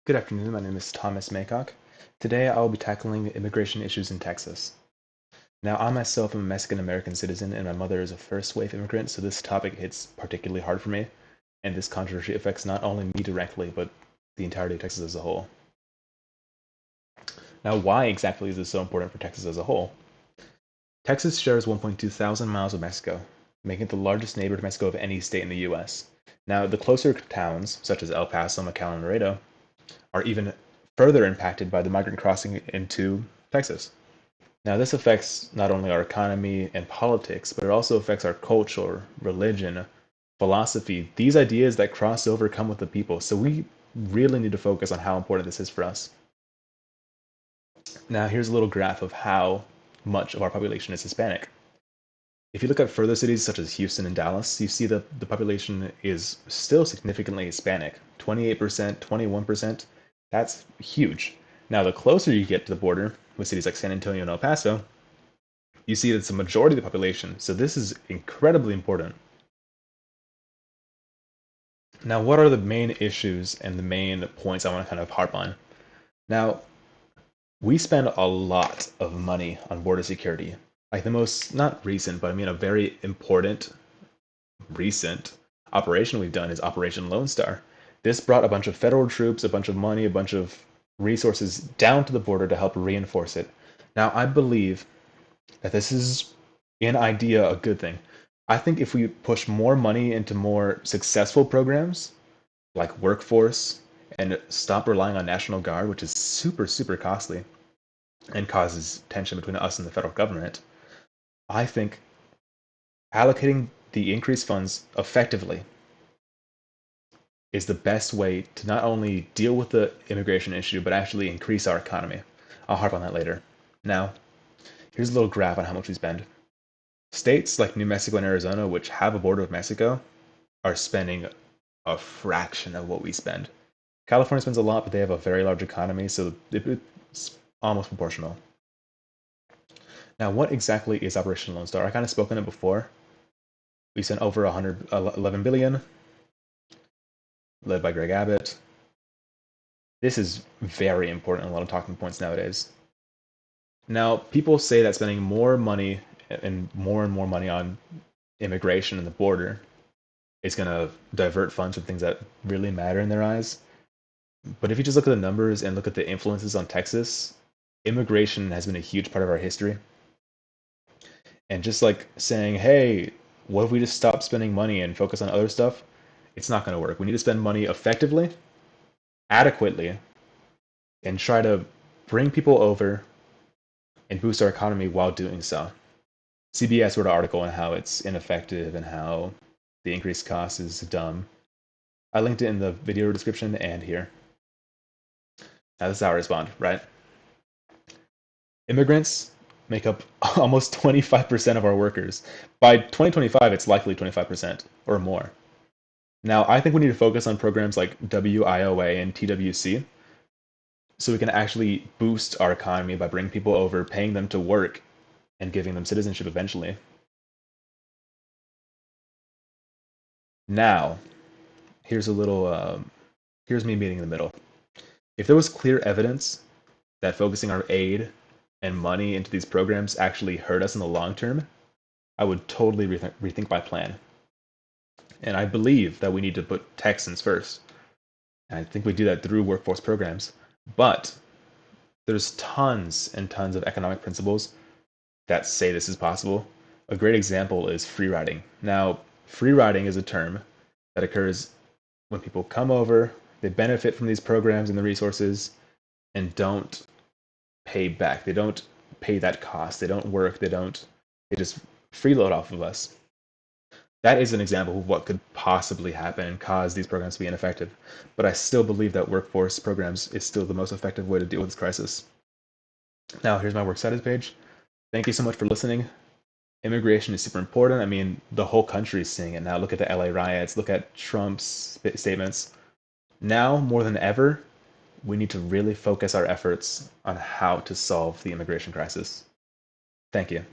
Good afternoon, my name is Thomas Maycock. Today I will be tackling immigration issues in Texas. Now, I myself am a Mexican American citizen and my mother is a first wave immigrant, so this topic hits particularly hard for me, and this controversy affects not only me directly, but the entirety of Texas as a whole. Now, why exactly is this so important for Texas as a whole? Texas shares 1.2 thousand miles with Mexico, making it the largest neighbor to Mexico of any state in the US. Now, the closer towns, such as El Paso, McAllen, and Laredo, are even further impacted by the migrant crossing into Texas. Now, this affects not only our economy and politics, but it also affects our culture, religion, philosophy. These ideas that cross over come with the people. So we really need to focus on how important this is for us. Now, here's a little graph of how much of our population is Hispanic. If you look at further cities such as Houston and Dallas, you see that the population is still significantly Hispanic 28%, 21%. That's huge. Now, the closer you get to the border with cities like San Antonio and El Paso, you see that it's a majority of the population. So, this is incredibly important. Now, what are the main issues and the main points I want to kind of harp on? Now, we spend a lot of money on border security. Like the most, not recent, but I mean a very important recent operation we've done is Operation Lone Star. This brought a bunch of federal troops, a bunch of money, a bunch of resources down to the border to help reinforce it. Now, I believe that this is, in idea, a good thing. I think if we push more money into more successful programs like workforce and stop relying on National Guard, which is super, super costly and causes tension between us and the federal government, I think allocating the increased funds effectively is the best way to not only deal with the immigration issue, but actually increase our economy. I'll harp on that later. Now, here's a little graph on how much we spend. States like New Mexico and Arizona, which have a border with Mexico, are spending a fraction of what we spend. California spends a lot, but they have a very large economy, so it's almost proportional. Now, what exactly is Operation Lone Star? I kind of spoke on it before. We sent over 111 billion, led by Greg Abbott. This is very important, a lot of talking points nowadays. Now, people say that spending more money and more money on immigration and the border is going to divert funds from things that really matter in their eyes. But if you just look at the numbers and look at the influences on Texas, immigration has been a huge part of our history. And just like saying, hey, what if we just stop spending money and focus on other stuff? It's not going to work. We need to spend money effectively, adequately, and try to bring people over and boost our economy while doing so. CBS wrote an article on how it's ineffective and how the increased cost is dumb. I linked it in the video description and here. Now, this is how I respond, right? Immigrants make up almost 25% of our workers. By 2025, it's likely 25% or more. Now, I think we need to focus on programs like WIOA and TWC so we can actually boost our economy by bringing people over, paying them to work, and giving them citizenship eventually. Now, here's a little, here's me meeting in the middle. If there was clear evidence that focusing our aid and money into these programs actually hurt us in the long term, I would totally rethink my plan. And I believe that we need to put Texans first. And I think we do that through workforce programs. But there's tons and tons of economic principles that say this is possible. A great example is free riding. Now, free riding is a term that occurs when people come over, they benefit from these programs and the resources, and don't pay back. They don't pay that cost. They don't work. They just freeload off of us. That is an example of what could possibly happen and cause these programs to be ineffective. But I still believe that workforce programs is still the most effective way to deal with this crisis. Now, here's my works cited page. Thank you so much for listening. Immigration is super important. I mean, the whole country is seeing it now. Look at the LA riots, look at Trump's statements. Now, more than ever, we need to really focus our efforts on how to solve the immigration crisis. Thank you.